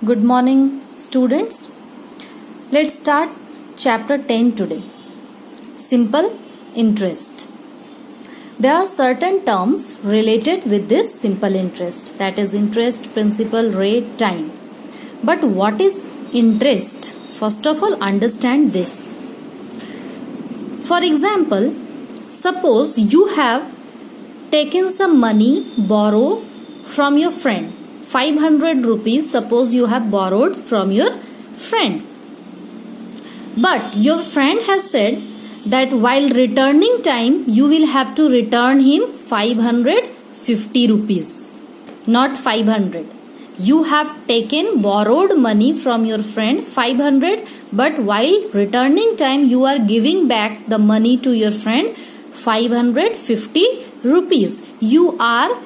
Good morning, students. Let's start chapter 10 today. Simple interest. There are certain terms related with this simple interest, that is interest, principal, rate, time. But what is interest? First of all, understand this. For example, suppose you have taken some money, borrow from your friend. 500 rupees, suppose you have borrowed from your friend. But your friend has said that while returning time, you will have to return him 550 rupees, not 500. You have borrowed money from your friend 500, but while returning time, you are giving back the money to your friend 550 rupees. You are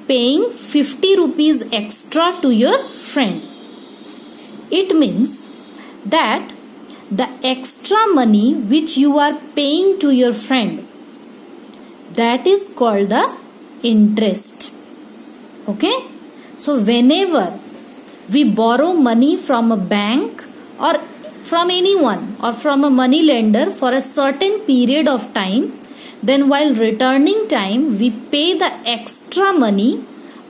paying 50 rupees extra to your friend. It means that the extra money which you are paying to your friend, that is called the interest. Okay? So whenever we borrow money from a bank or from anyone or from a money lender for a certain period of time, then while returning time, we pay the extra money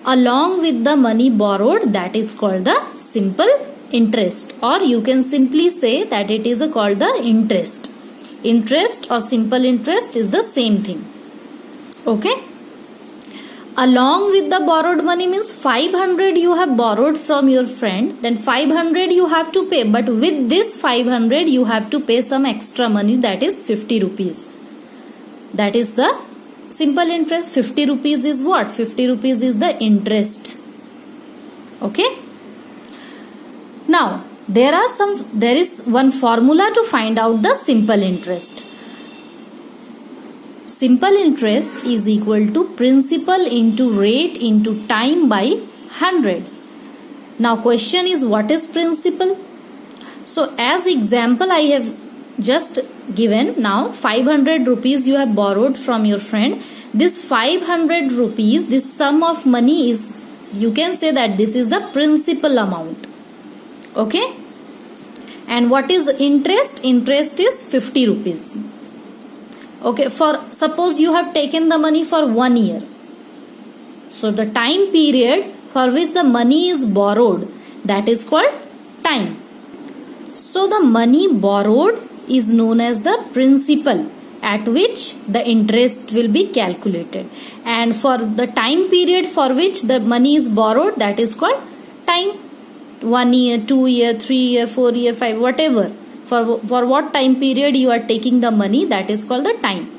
along with the money borrowed, that is called the simple interest, or you can simply say that it is called the interest. Interest or simple interest is the same thing. Okay? Along with the borrowed money means 500 you have borrowed from your friend, then 500 you have to pay, but with this 500 you have to pay some extra money, that is 50 rupees. That is the simple interest. 50 rupees is what? 50 rupees is the interest. Okay? Now, there is one formula to find out the simple interest. Simple interest is equal to principal into rate into time by 100. Now, question is, what is principal? So, as example, I have just given now 500 rupees you have borrowed from your friend. This 500 rupees, this sum of money is, you can say that this is the principal amount. Okay? And what is interest? Interest is 50 rupees. Okay, for suppose you have taken the money for 1 year. So the time period for which the money is borrowed, that is called time. So the money borrowed is known as the principal at which the interest will be calculated, and for the time period for which the money is borrowed, that is called time. 1 year, 2 year, 3 year, 4 year, 5, whatever, for what time period you are taking the money, that is called the time.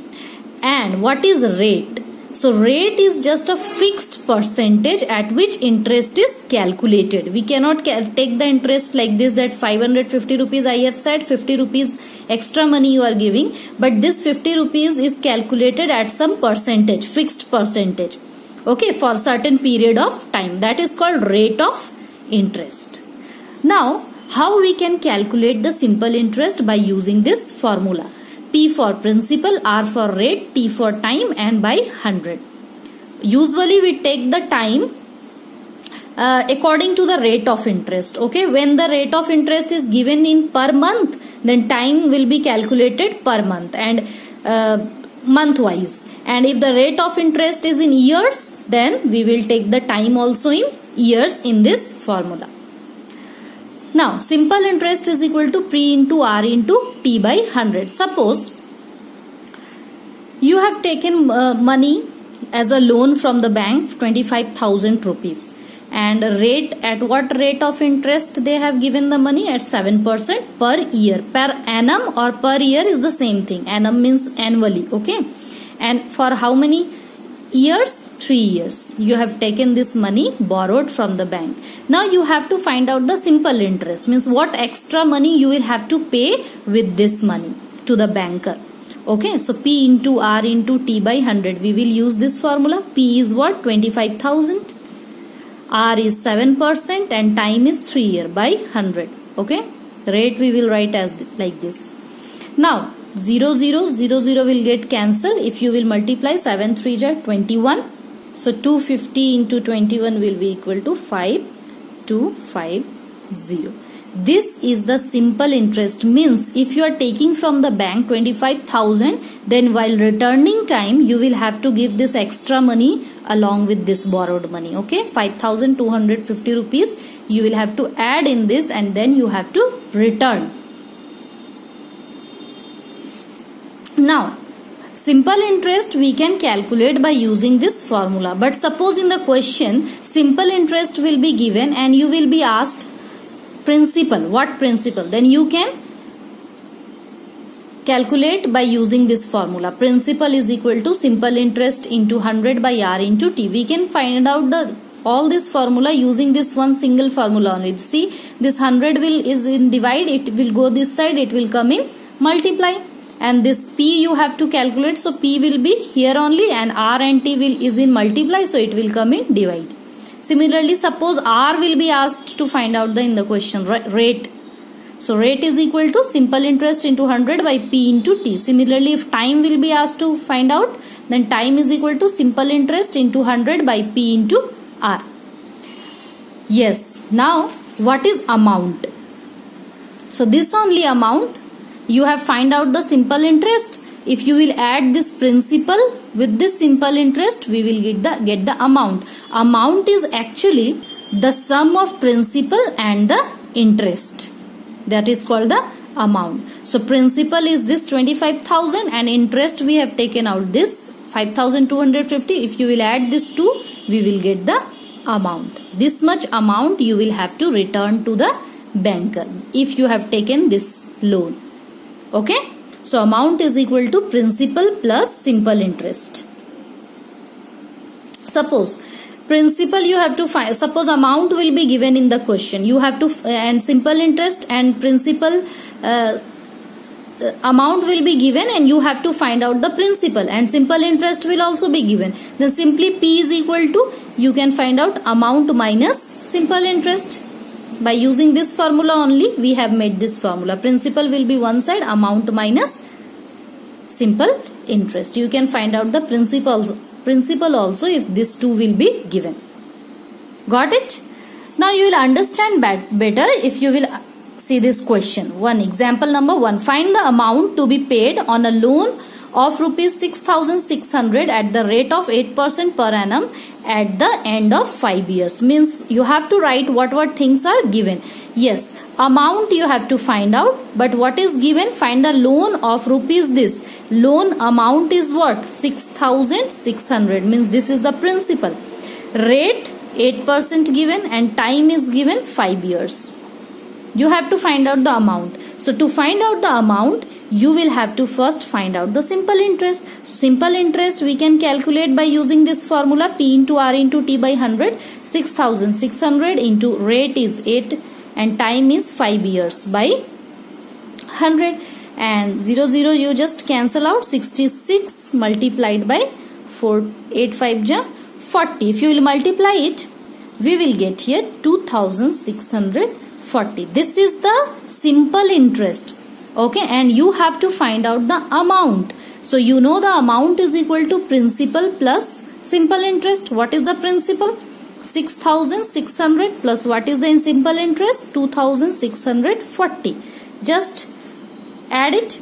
And what is rate? So rate is just a fixed percentage at which interest is calculated. We cannot take the interest like this, that 550 rupees I have said, 50 rupees extra money you are giving, but this 50 rupees is calculated at some percentage, fixed percentage. Okay, for certain period of time. That is called rate of interest. Now, how we can calculate the simple interest? By using this formula. P for principal, R for rate, T for time, and by 100. Usually we take the time according to the rate of interest. Okay, when the rate of interest is given in per month, then time will be calculated per month and month wise. And if the rate of interest is in years, then we will take the time also in years in this formula. Now, simple interest is equal to P into R into T by 100. Suppose you have taken money as a loan from the bank, 25,000 rupees. And rate, at what rate of interest they have given the money? At 7% per year. Per annum or per year is the same thing. Annum means annually. Okay. And for how many years? 3 years. You have taken this money borrowed from the bank. Now you have to find out the simple interest. Means what extra money you will have to pay with this money to the banker. Okay. So P into R into T by 100. We will use this formula. P is what? 25,000. R is 7% and time is 3 years by 100. Okay. The rate we will write as like this. Now 0, 0, 0, 0 will get cancelled. If you will multiply 7 3 ja 21. So 250 into 21 will be equal to 525 0. This is the simple interest. Means if you are taking from the bank 25,000, then while returning time you will have to give this extra money along with this borrowed money. Okay, 5,250 rupees you will have to add in this, and then you have to return. Now simple interest we can calculate by using this formula. But suppose in the question simple interest will be given and you will be asked principal. What principal? Then you can calculate by using this formula. Principal is equal to simple interest into 100 by R into T. We can find out all this formula using this one single formula only. See, this 100 is in divide, it will go this side, it will come in multiply. And this P you have to calculate, so P will be here only, and R and T is in multiply, so it will come in divide. Similarly, suppose R will be asked to find out in the question rate. So rate is equal to simple interest into 100 by P into T. Similarly, if time will be asked to find out, then time is equal to simple interest into 100 by P into R. Yes, now what is amount? So this only amount. You have find out the simple interest. If you will add this principal with this simple interest, we will get the amount. Amount is actually the sum of principal and the interest. That is called the amount. So principal is this 25,000 and interest we have taken out this 5,250. If you will add this 2, we will get the amount. This much amount you will have to return to the banker if you have taken this loan. Okay, so amount is equal to principal plus simple interest. Suppose principal you have to find, suppose amount will be given in the question, you have to, and simple interest and principal amount will be given and you have to find out the principal, and simple interest will also be given. Then simply P is equal to, you can find out amount minus simple interest. By using this formula only, we have made this formula. Principal will be one side, amount minus simple interest. You can find out the principal also if this 2 will be given. Got it? Now you will understand better if you will see this question. One example number 1. Find the amount to be paid on a loan of rupees 6,600 at the rate of 8% per annum at the end of 5 years. Means you have to write what things are given. Yes, amount you have to find out, but what is given? Find the loan of rupees this. Loan amount is what? 6,600. Means this is the principal. Rate 8% given and time is given 5 years. You have to find out the amount. So to find out the amount, you will have to first find out the simple interest. Simple interest we can calculate by using this formula, P into R into T by 100. 6,600 into rate is 8 and time is 5 years by 100, and 0 0 you just cancel out. 66 multiplied by 4, 8 5 ja 40. If you will multiply it, we will get here 2,640. This is the simple interest. Okay, and you have to find out the amount. So you know the amount is equal to principal plus simple interest. What is the principal? 6,600 plus what is the simple interest? 2,640. Just add it.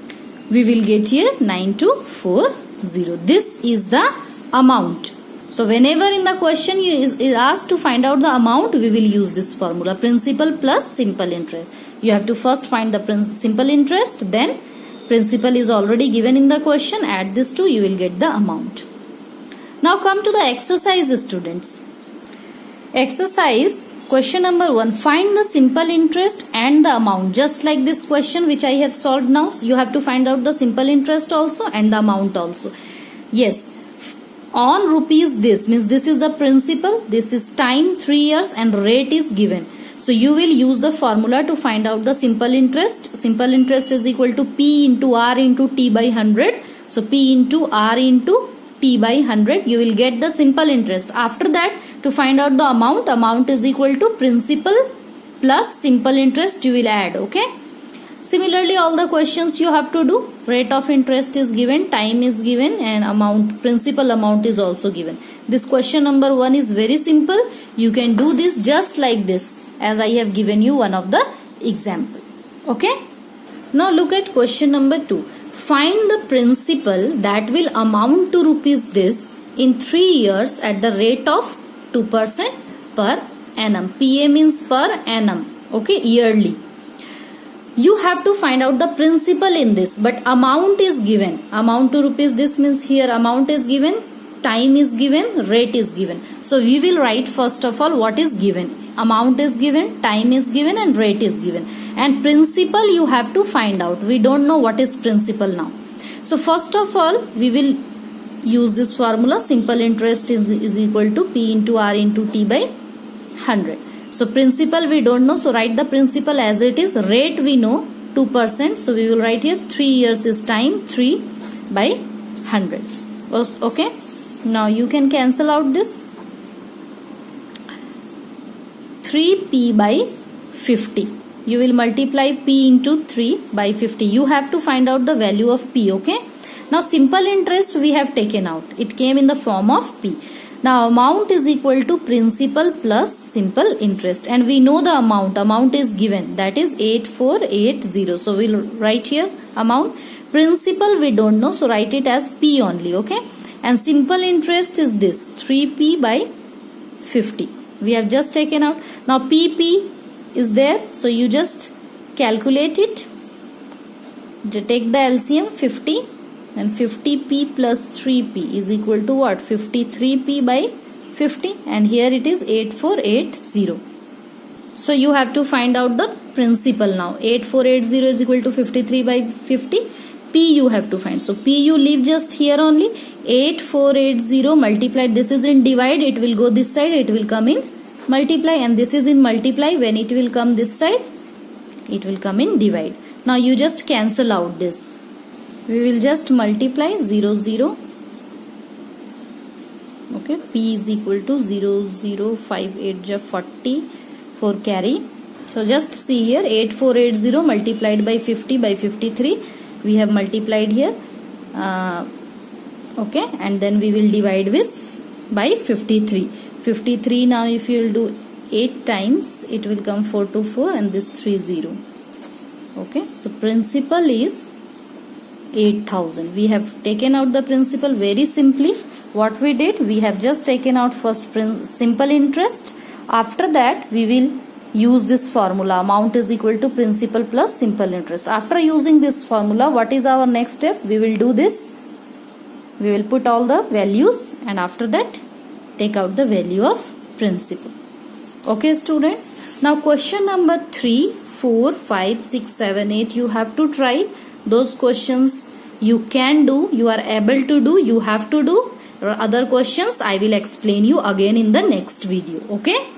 We will get here 9240. This is the amount. So whenever in the question is asked to find out the amount, we will use this formula, principal plus simple interest. You have to first find the simple interest, then principal is already given in the question, add this to, you will get the amount. Now come to the exercise, students. Exercise question number 1. Find the simple interest and the amount. Just like this question which I have solved now, so you have to find out the simple interest also and the amount also. Yes. On rupees this, means this is the principal, this is time 3 years and rate is given. So you will use the formula to find out the simple interest. Simple interest is equal to P into R into T by 100. So P into R into T by 100. You will get the simple interest. After that, to find out the amount is equal to principal plus simple interest you will add. Okay. Similarly, all the questions you have to do. Rate of interest is given, time is given, and amount, principal amount is also given. This question number 1 is very simple. You can do this just like this as I have given you one of the example. Okay. Now look at question number 2. Find the principal that will amount to rupees this in 3 years at the rate of 2% per annum. PA means per annum. Okay, yearly. You have to find out the principal in this, but amount is given. Amount to rupees this means here amount is given, time is given, rate is given. So we will write first of all what is given. Amount is given, time is given, and rate is given. And principal you have to find out. We don't know what is principal now. So first of all we will use this formula. Simple interest is equal to P into R into T by 100. So principal we don't know, so write the principal as it is. Rate we know 2%, so we will write here 3 years is time, 3 by 100. Okay, now you can cancel out this. 3p by 50. You will multiply p into 3 by 50. You have to find out the value of p. Okay, now simple interest we have taken out. It came in the form of p. Now amount is equal to principal plus simple interest, and we know the amount. Amount is given, that is 8480. So we'll write here amount. Principal we don't know, so write it as P only. Okay, and simple interest is this 3p by 50. We have just taken out. Now PP is there, so you just calculate it. Take the LCM 50. And 50p plus 3p is equal to what? 53p by 50, and here it is 8480. So you have to find out the principal now. 8480 is equal to 53 by 50. P you have to find. So P you leave just here only. 8480 multiplied. This is in divide. It will go this side. It will come in multiply, and this is in multiply. When it will come this side, it will come in divide. Now you just cancel out this. We will just multiply 0. Okay, P is equal to 0058 40 for carry. So just see here 8480 multiplied by 50 by 53. We have multiplied here. Okay, and then we will divide this by 53. 53 now if you will do 8 times, it will come 4 to 4 and this 30. Okay, so principal is 8000. We have taken out the principal very simply. What we did, we have just taken out first simple interest. After that we will use this formula, amount is equal to principal plus simple interest. After using this formula, what is our next step? We will do this. We will put all the values, and after that take out the value of principal. Okay students, now question number 3, 4, 5, 6, 7, 8 you have to try. Those questions you can do, you are able to do, you have to do. Other questions I will explain you again in the next video. Okay.